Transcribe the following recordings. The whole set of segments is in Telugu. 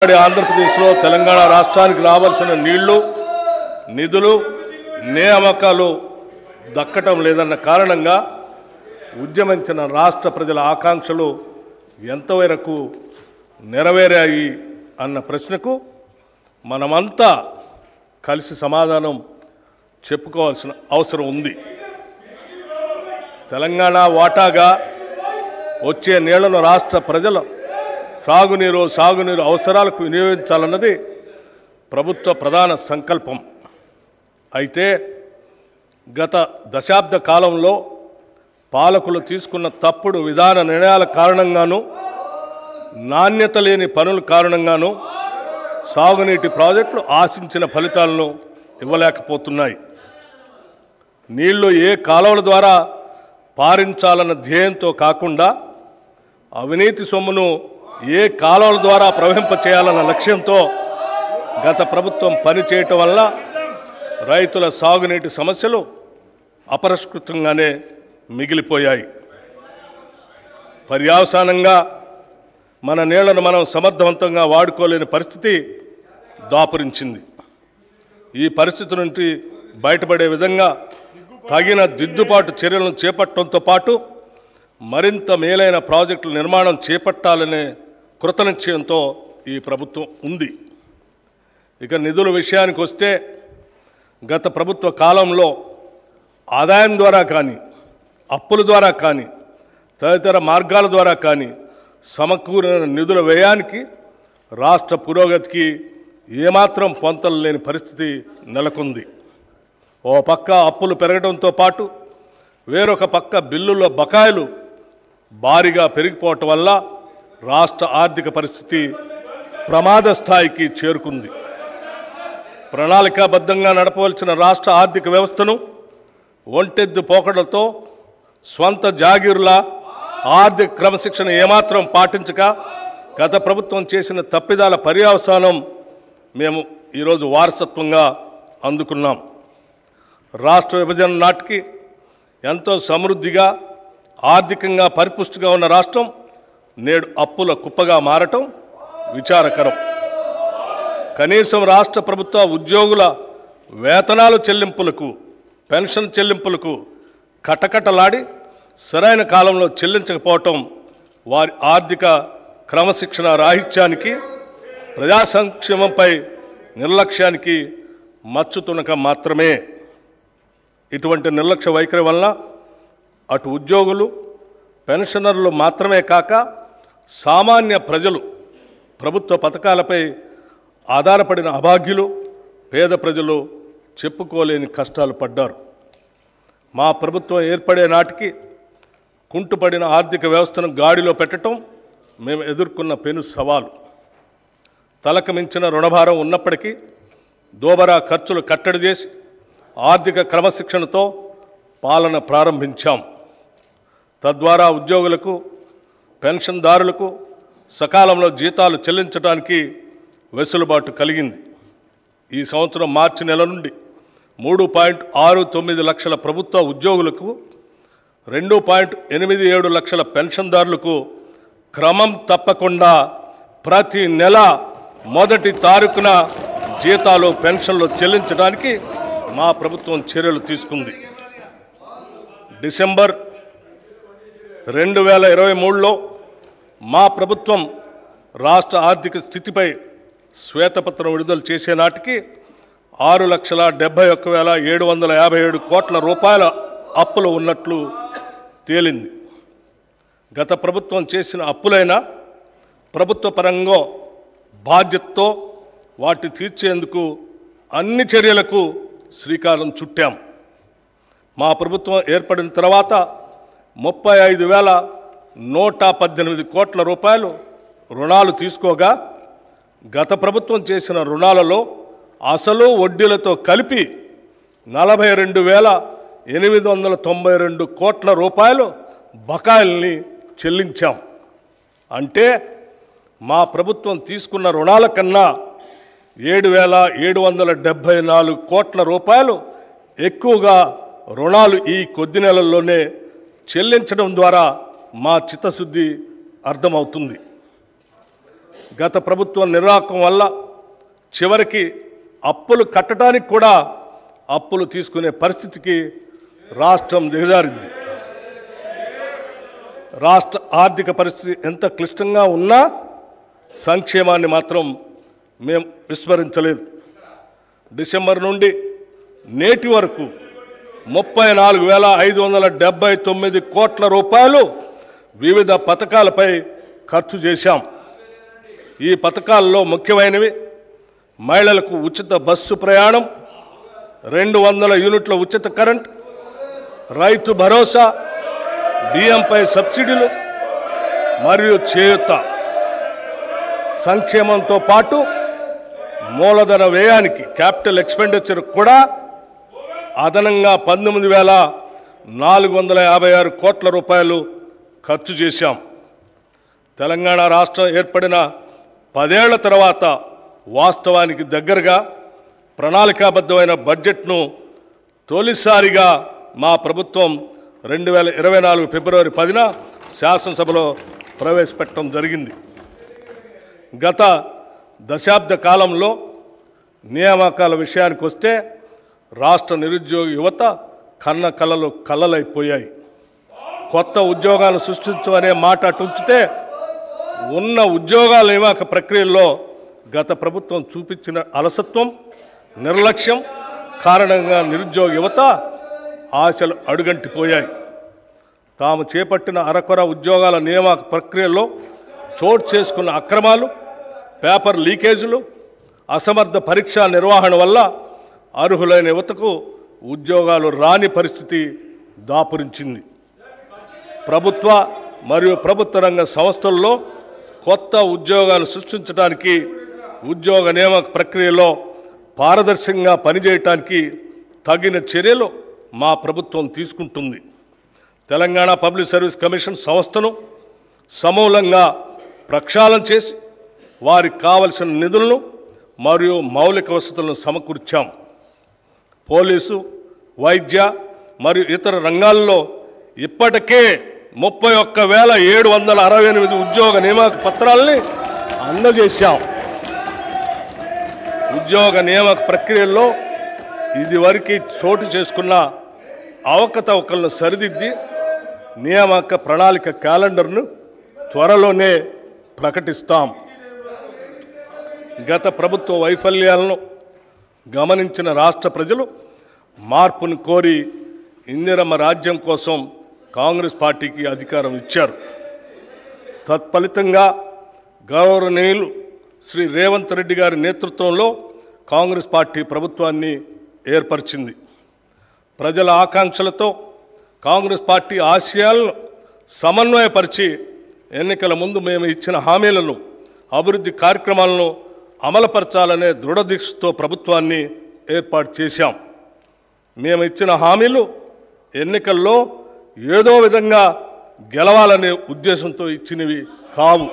ఆంధ్రప్రదేశ్లో తెలంగాణ రాష్ట్రానికి రావాల్సిన నీళ్లు నిధులు నియామకాలు దక్కటం లేదన్న కారణంగా ఉద్యమించిన రాష్ట్ర ప్రజల ఆకాంక్షలు ఎంతవరకు నెరవేరాయి అన్న ప్రశ్నకు మనమంతా కలిసి సమాధానం చెప్పుకోవాల్సిన అవసరం ఉంది. తెలంగాణ వాటాగా వచ్చే నీళ్లను రాష్ట్ర ప్రజల సాగునీరు అవసరాలకు వినియోగించాలన్నది ప్రభుత్వ ప్రధాన సంకల్పం. అయితే గత దశాబ్ద కాలంలో పాలకులు తీసుకున్న తప్పుడు విధాన నిర్ణయాల కారణంగాను నాణ్యత లేని పనుల కారణంగాను సాగునీటి ప్రాజెక్టులు ఆశించిన ఫలితాలను ఇవ్వలేకపోతున్నాయి. నీళ్లు ఏ కాలువల ద్వారా పారించాలన్న ధ్యేయంతో కాకుండా అవినీతి సొమ్మును ఏ కాలువల ద్వారా ప్రవహింపచేయాలన్న లక్ష్యంతో గత ప్రభుత్వం పనిచేయటం వల్ల రైతుల సాగునీటి సమస్యలు అపరిష్కృతంగానే మిగిలిపోయాయి. పర్యవసానంగా మన నీళ్లను మనం సమర్థవంతంగా వాడుకోలేని పరిస్థితి దాపురించింది. ఈ పరిస్థితి నుండి బయటపడే విధంగా తగిన దిద్దుబాటు చర్యలను చేపట్టడంతో పాటు మరింత మేలైన ప్రాజెక్టుల నిర్మాణం చేపట్టాలనే కృతనిశ్చయంతో ఈ ప్రభుత్వం ఉంది. ఇక నిధుల విషయానికి వస్తే గత ప్రభుత్వ కాలంలో ఆదాయం ద్వారా కానీ అప్పుల ద్వారా కానీ తదితర మార్గాల ద్వారా కానీ సమకూరిన నిధుల వ్యయానికి రాష్ట్ర పురోగతికి ఏమాత్రం పొంతలు లేని పరిస్థితి నెలకొంది. ఓ పక్క అప్పులు పెరగడంతో పాటు వేరొక పక్క బిల్లుల బకాయిలు భారీగా పెరిగిపోవటం వల్ల రాష్ట్ర ఆర్థిక పరిస్థితి ప్రమాద స్థాయికి చేరుకుంది. ప్రణాళికాబద్ధంగా నడపవలసిన రాష్ట్ర ఆర్థిక వ్యవస్థను ఒంటెద్దు పోకడలతో స్వంత జాగీరుల ఆర్థిక క్రమశిక్షణ ఏమాత్రం పాటించక గత ప్రభుత్వం చేసిన తప్పిదాల పర్యవసానం మేము ఈరోజు వారసత్వంగా అందుకున్నాం. రాష్ట్ర విభజన నాటికి ఎంతో సమృద్ధిగా ఆర్థికంగా పరిపుష్టిగా ఉన్న రాష్ట్రం నేడు అప్పుల కుప్పగా మారటం విచారకరం. కనీసం రాష్ట్ర ప్రభుత్వ ఉద్యోగుల వేతనాల చెల్లింపులకు పెన్షన్ చెల్లింపులకు కటకటలాడి సరైన కాలంలో చెల్లించకపోవటం వారి ఆర్థిక క్రమశిక్షణ రాహిత్యానికి ప్రజా సంక్షేమంపై నిర్లక్ష్యానికి మచ్చుతునక మాత్రమే. ఇటువంటి నిర్లక్ష్య వైఖరి వలన అటు ఉద్యోగులు పెన్షనర్లు మాత్రమే కాక సామాన్య ప్రజలు ప్రభుత్వ పథకాలపై ఆధారపడిన అభాగ్యులు పేద ప్రజలు చెప్పుకోలేని కష్టాలు పడ్డారు. మా ప్రభుత్వం ఏర్పడే నాటికి కుంటుపడిన ఆర్థిక వ్యవస్థను గాడిలో పెట్టడం మేము ఎదుర్కొన్న పెను సవాలు. తలకు మించిన రుణభారం ఉన్నప్పటికీ దోబరా ఖర్చులు కట్టడి చేసి ఆర్థిక క్రమశిక్షణతో పాలన ప్రారంభించాం. తద్వారా ఉద్యోగులకు పెన్షన్దారులకు సకాలంలో జీతాలు చెల్లించడానికి వెసులుబాటు కలిగింది. ఈ సంవత్సరం మార్చి నెల నుండి 3.69 లక్షల ప్రభుత్వ ఉద్యోగులకు 2.87 లక్షల పెన్షన్దారులకు క్రమం తప్పకుండా ప్రతి నెల మొదటి తారీఖున జీతాలు పెన్షన్లు చెల్లించడానికి మా ప్రభుత్వం చర్యలు తీసుకుంది. డిసెంబర్ 2023లో మా ప్రభుత్వం రాష్ట్ర ఆర్థిక స్థితిపై శ్వేతపత్రం విడుదల చేసే నాటికి 6,71,757 కోట్ల రూపాయల అప్పులు ఉన్నట్లు తేలింది. గత ప్రభుత్వం చేసిన అప్పులైనా ప్రభుత్వ పరంగా బాధ్యతతో వాటి తీర్చేందుకు అన్ని చర్యలకు శ్రీకారం చుట్టాం. మా ప్రభుత్వం ఏర్పడిన తర్వాత 35,118 కోట్ల రూపాయలు రుణాలు తీసుకోగా గత ప్రభుత్వం చేసిన రుణాలలో అసలు వడ్డీలతో కలిపి 42,892 కోట్ల రూపాయలు బకాయిల్ని చెల్లించాం. అంటే మా ప్రభుత్వం తీసుకున్న రుణాల కన్నా 7,774 కోట్ల రూపాయలు ఎక్కువగా రుణాలు ఈ కొద్ది నెలల్లోనే చెల్లించడం ద్వారా మా చిత్తశుద్ధి అర్థమవుతుంది. గత ప్రభుత్వం నిర్వాహకం వల్ల చివరికి అప్పులు కట్టడానికి కూడా అప్పులు తీసుకునే పరిస్థితికి రాష్ట్రం దిగజారింది. రాష్ట్ర ఆర్థిక పరిస్థితి ఎంత క్లిష్టంగా ఉన్నా సంక్షేమాన్ని మాత్రం మేము విస్మరించలేదు. డిసెంబర్ నుండి నేటి వరకు 34,579 కోట్ల రూపాయలు వివిధ పథకాలపై ఖర్చు చేశాం. ఈ పథకాల్లో ముఖ్యమైనవి మహిళలకు ఉచిత బస్సు ప్రయాణం, 200 యూనిట్ల ఉచిత కరెంట్, రైతు భరోసా, బియ్యంపై సబ్సిడీలు మరియు చేయూత. సంక్షేమంతో పాటు మూలధన వ్యయానికి క్యాపిటల్ ఎక్స్పెండిచర్ కూడా అదనంగా 19,456 కోట్ల రూపాయలు ఖర్చు చేశాం. తెలంగాణ రాష్ట్రం ఏర్పడిన 10 ఏళ్ల తర్వాత వాస్తవానికి దగ్గరగా ప్రణాళికాబద్ధమైన బడ్జెట్ను తొలిసారిగా మా ప్రభుత్వం 2024 ఫిబ్రవరి 10న శాసనసభలో ప్రవేశపెట్టడం జరిగింది. గత దశాబ్ద కాలంలో నియామకాల విషయానికి వస్తే రాష్ట్ర నిరుద్యోగ యువత కన్న కలలు కలలైపోయాయి. కొత్త ఉద్యోగాలు సృష్టించమనే మాట అటుంచితే ఉన్న ఉద్యోగాల నియామక ప్రక్రియల్లో గత ప్రభుత్వం చూపించిన అలసత్వం, నిర్లక్ష్యం కారణంగా నిరుద్యోగ యువత ఆశలు అడుగంటిపోయాయి. తాము చేపట్టిన అరకొర ఉద్యోగాల నియామక ప్రక్రియలో చోటు చేసుకున్న అక్రమాలు, పేపర్ లీకేజీలు, అసమర్థ పరీక్షా నిర్వహణ వల్ల అర్హులైన యువతకు ఉద్యోగాలు రాని పరిస్థితి దాపురించింది. ప్రభుత్వ మరియు ప్రభుత్వ రంగ సంస్థల్లో కొత్త ఉద్యోగాలు సృష్టించడానికి, ఉద్యోగ నియామక ప్రక్రియలో పారదర్శకంగా పనిచేయటానికి తగిన చర్యలు మా ప్రభుత్వం తీసుకుంటుంది. తెలంగాణ పబ్లిక్ సర్వీస్ కమిషన్ సంస్థను సమూలంగా ప్రక్షాళన చేసి వారికి కావలసిన నిధులను మరియు మౌలిక వసతులను సమకూర్చాం. పోలీసు, వైద్య మరియు ఇతర రంగాల్లో ఇప్పటికే 31,768 ఉద్యోగ నియామక పత్రాలని అందజేశాం. ఉద్యోగ నియామక ప్రక్రియల్లో ఇదివరకు చోటు చేసుకున్న అవకతవకలను సరిదిద్ది నియామక ప్రణాళిక క్యాలెండర్ను త్వరలోనే ప్రకటిస్తాం. గత ప్రభుత్వ వైఫల్యాలను గమనించిన రాష్ట్ర ప్రజలు మార్పును కోరి ఇందిరమ్మ రాజ్యం కోసం కాంగ్రెస్ పార్టీకి అధికారం ఇచ్చారు. తత్ఫలితంగా గౌరవనీయులు శ్రీ రేవంత్ రెడ్డి గారి నేతృత్వంలో కాంగ్రెస్ పార్టీ ప్రభుత్వాన్ని ఏర్పరిచింది. ప్రజల ఆకాంక్షలతో కాంగ్రెస్ పార్టీ ఆశయాలను సమన్వయపరిచి ఎన్నికల ముందు మేము ఇచ్చిన హామీలను, అభివృద్ధి కార్యక్రమాలను అమలుపరచాలనే దృఢదీక్షతో ప్రభుత్వాన్ని ఏర్పాటు చేశాం. మేము ఇచ్చిన హామీలు ఎన్నికల్లో ఏదో విధంగా గెలవాలనే ఉద్దేశంతో ఇచ్చినవి కావు.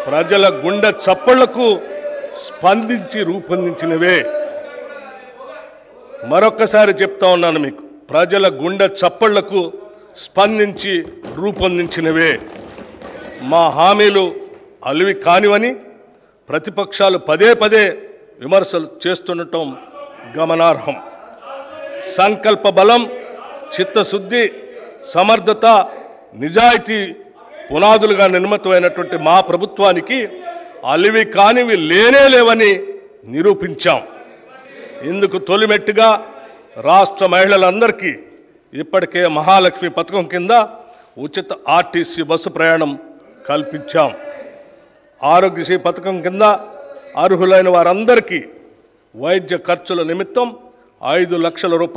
ప్రజల గుండె చప్పళ్లకు స్పందించి రూపొందించినవే. మరొక్కసారి చెప్తా ఉన్నాను మీకు, ప్రజల గుండె చప్పళ్లకు స్పందించి రూపొందించినవే. మా హామీలు అలివి కానివని ప్రతిపక్షాలు పదే పదే విమర్శలు చేస్తుండటం గమనార్హం. సంకల్ప బలం, చిత్తశుద్ధి, సమర్థత, నిజాయితీ పునాదులుగా నిర్మితమైనటువంటి మా ప్రభుత్వానికి అలివి కానివి లేవని నిరూపించాం. ఇందుకు తొలిమెట్టుగా రాష్ట్ర మహిళలందరికీ ఇప్పటికే మహాలక్ష్మి పథకం కింద ఉచిత ఆర్టీసీ బస్సు ప్రయాణం కల్పించాం. ఆరోగ్యశ్రీ పథకం కింద అర్హులైన వారందరికీ వైద్య ఖర్చుల నిమిత్తం 5 లక్షల రూపాయలు